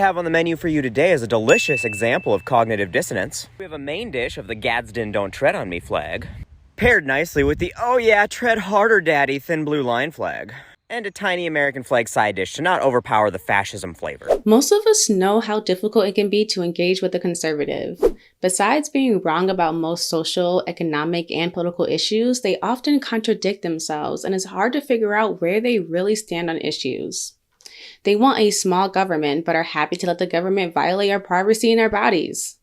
have on the menu for you today is a delicious example of cognitive dissonance. We have a main dish of the Gadsden Don't Tread on Me flag, paired nicely with the oh yeah, tread harder daddy thin blue line flag, and a tiny American flag side dish to not overpower the fascism flavor. Most of us know how difficult it can be to engage with the conservative. Besides being wrong about most social, economic, and political issues, they often contradict themselves, and it's hard to figure out where they really stand on issues. They want a small government, but are happy to let the government violate our privacy and our bodies.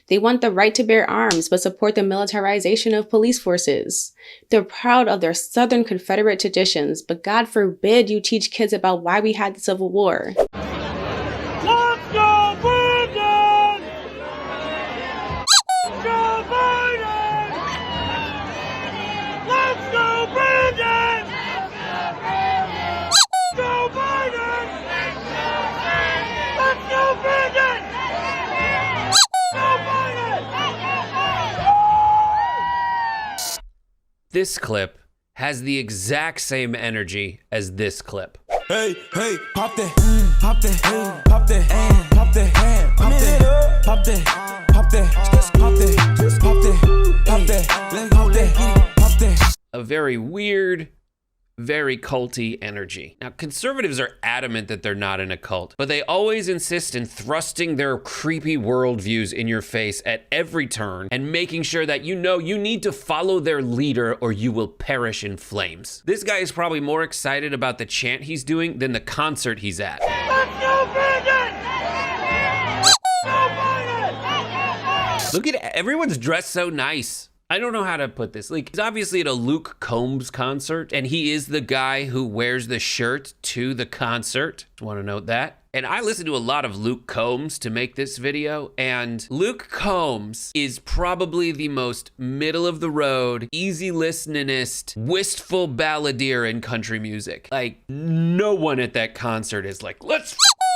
They want the right to bear arms, but support the militarization of police forces. They're proud of their Southern Confederate traditions, but God forbid you teach kids about why we had the Civil War. Let's go, Brandon! Joe Biden! Let's go, Brandon! Joe Biden! Let's go, Brandon! This clip has the exact same energy as this clip. Hey, hey, pop that, pop that, pop that, pop that, pop that, pop that, pop that, pop that, pop that, pop that, pop that. A very weird, very culty energy. Now, conservatives are adamant that they're not in a cult, but they always insist in thrusting their creepy worldviews in your face at every turn and making sure that you know you need to follow their leader or you will perish in flames. This guy is probably more excited about the chant he's doing than the concert he's at. Let's go, Brandon! Look at everyone's dressed so nice. I don't know how to put this. Like, he's obviously at a Luke Combs concert, and he is the guy who wears the shirt to the concert. Just want to note that. And I listened to a lot of Luke Combs to make this video, and Luke Combs is probably the most middle-of-the-road, easy-listeningest, wistful balladeer in country music. Like, no one at that concert is like, let's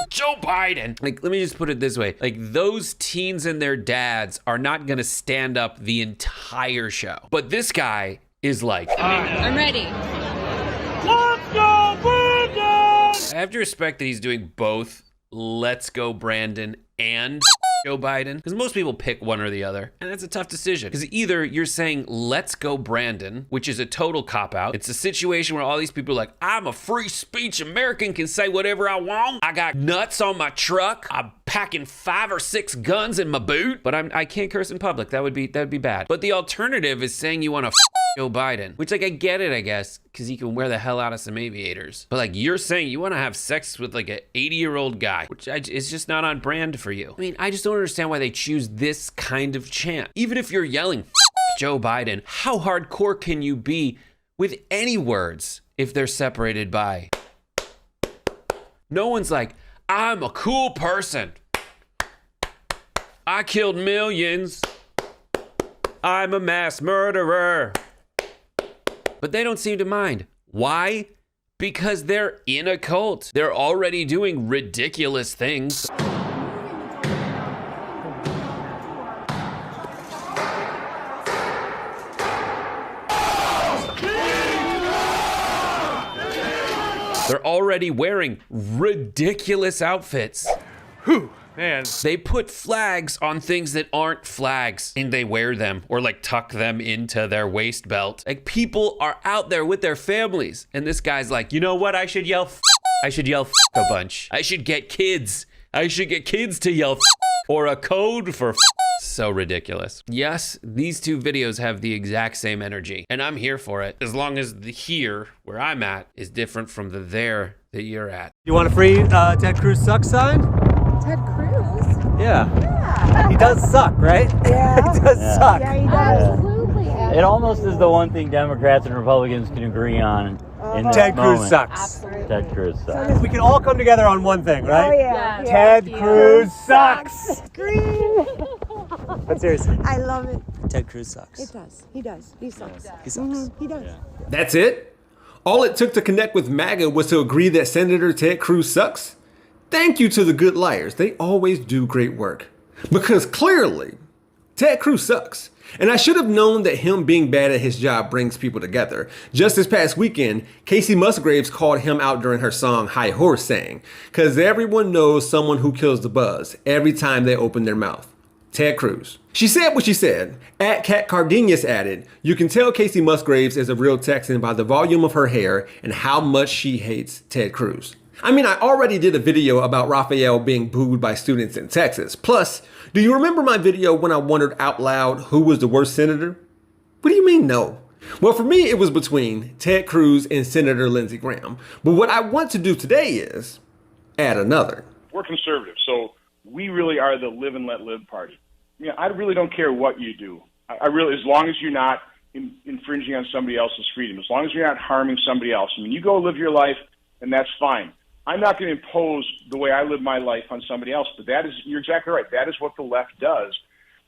Joe Biden. Like, let me just put it this way. Like, those teens and their dads are not gonna stand up the entire show. But this guy is like, I'm ready. Let's go, Brandon! I have to respect that he's doing both Let's Go Brandon and Joe Biden, because most people pick one or the other, and that's a tough decision. Because either you're saying let's go Brandon, which is a total cop-out. It's a situation where all these people are like, I'm a free speech American, can say whatever I want. I got nuts on my truck. I'm packing 5 or 6 guns in my boot, but I can't curse in public. That would be bad. But the alternative is saying you want to Joe Biden, which, like, I get it, I guess, because he can wear the hell out of some aviators. But, like, you're saying you want to have sex with, like, an 80-year-old guy, which is just not on brand for you. I mean, I just don't understand why they choose this kind of chant. Even if you're yelling Joe Biden, how hardcore can you be with any words if they're separated by? No one's like, I'm a cool person. I killed millions. I'm a mass murderer. But they don't seem to mind. Why? Because they're in a cult. They're already doing ridiculous things. They're already wearing ridiculous outfits. Whew, man. They put flags on things that aren't flags and they wear them or like tuck them into their waist belt. Like, people are out there with their families. And this guy's like, you know what? I should yell a bunch. I should get kids. I should get kids to yell or a code for So ridiculous. Yes, these two videos have the exact same energy, and I'm here for it, as long as the here, where I'm at, is different from the there that you're at. You want a free Ted Cruz sucks sign? Ted Cruz? Yeah. Yeah. He does suck, right? Yeah. He does suck. Yeah, he does. Absolutely. It almost is the one thing Democrats and Republicans can agree on in this Ted Cruz moment. sucks. Absolutely. Ted Cruz sucks. We can all come together on one thing, right? Oh, yeah. Ted Cruz sucks. Green. But seriously. I love it. Ted Cruz sucks. It does. He does. He sucks. He sucks. He does. Yeah. That's it? All it took to connect with MAGA was to agree that Senator Ted Cruz sucks? Thank you to the good liars. They always do great work. Because clearly, Ted Cruz sucks. And I should have known that him being bad at his job brings people together. Just this past weekend, Casey Musgraves called him out during her song High Horse, saying, "'Cause everyone knows someone who kills the buzz every time they open their mouth." Ted Cruz. She said what she said. At Kat Cardenas added, "You can tell Casey Musgraves is a real Texan by the volume of her hair and how much she hates Ted Cruz." I mean, I already did a video about Raphael being booed by students in Texas. Plus, do you remember my video when I wondered out loud who was the worst senator? What do you mean no? Well, for me, it was between Ted Cruz and Senator Lindsey Graham. But what I want to do today is add another. We're conservative, so we really are the live and let live party. You know, I really don't care what you do. I really, as long as you're not infringing on somebody else's freedom, as long as you're not harming somebody else. I mean, you go live your life, and that's fine. I'm not going to impose the way I live my life on somebody else, but you're exactly right. That is what the left does,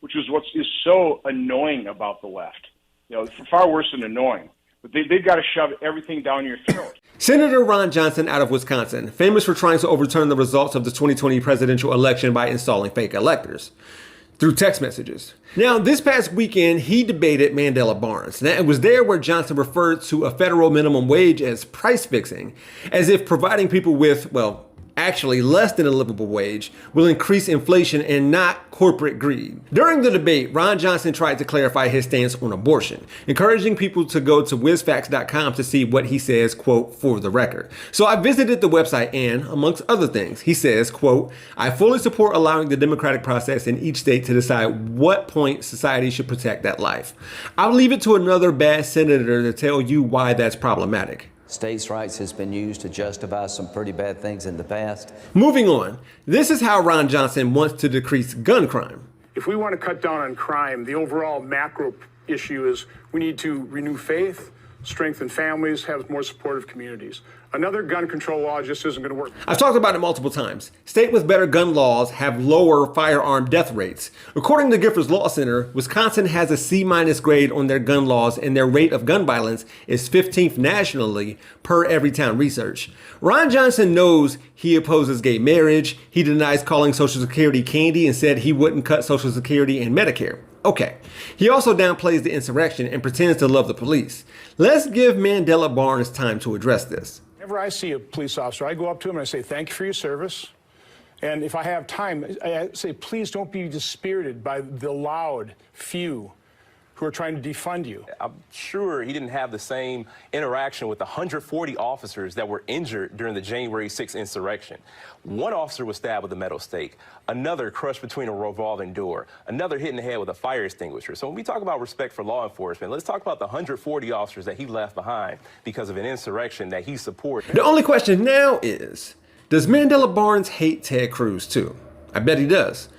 which is what is so annoying about the left. You know, far worse than annoying. But they've got to shove everything down your throat. Senator Ron Johnson out of Wisconsin, famous for trying to overturn the results of the 2020 presidential election by installing fake electors through text messages. Now, this past weekend, he debated Mandela Barnes. Now, it was there where Johnson referred to a federal minimum wage as price fixing, as if providing people with, well, actually less than a livable wage will increase inflation and not corporate greed. During the debate, Ron Johnson tried to clarify his stance on abortion, encouraging people to go to whizfacts.com to see what he says, quote, for the record. So I visited the website and, amongst other things, he says, quote, "I fully support allowing the democratic process in each state to decide what point society should protect that life. I'll leave it to another bad senator to tell you why that's problematic." States' rights has been used to justify some pretty bad things in the past. Moving on, this is how Ron Johnson wants to decrease gun crime. If we want to cut down on crime, the overall macro issue is we need to renew faith, strengthen families, have more supportive communities. Another gun control law just isn't going to work. I've talked about it multiple times. States with better gun laws have lower firearm death rates. According to Giffords Law Center, Wisconsin has a C- grade on their gun laws, and their rate of gun violence is 15th nationally per Everytown research. Ron Johnson knows he opposes gay marriage. He denies calling Social Security candy and said he wouldn't cut Social Security and Medicare. Okay. He also downplays the insurrection and pretends to love the police. Let's give Mandela Barnes time to address this. Whenever I see a police officer, I go up to him and I say, "Thank you for your service." And if I have time, I say, please don't be dispirited by the loud few who are trying to defund you. I'm sure he didn't have the same interaction with the 140 officers that were injured during the January 6th insurrection. One officer was stabbed with a metal stake, another crushed between a revolving door, another hit in the head with a fire extinguisher. So when we talk about respect for law enforcement, let's talk about the 140 officers that he left behind because of an insurrection that he supported. The only question now is, does Mandela Barnes hate Ted Cruz too? I bet he does.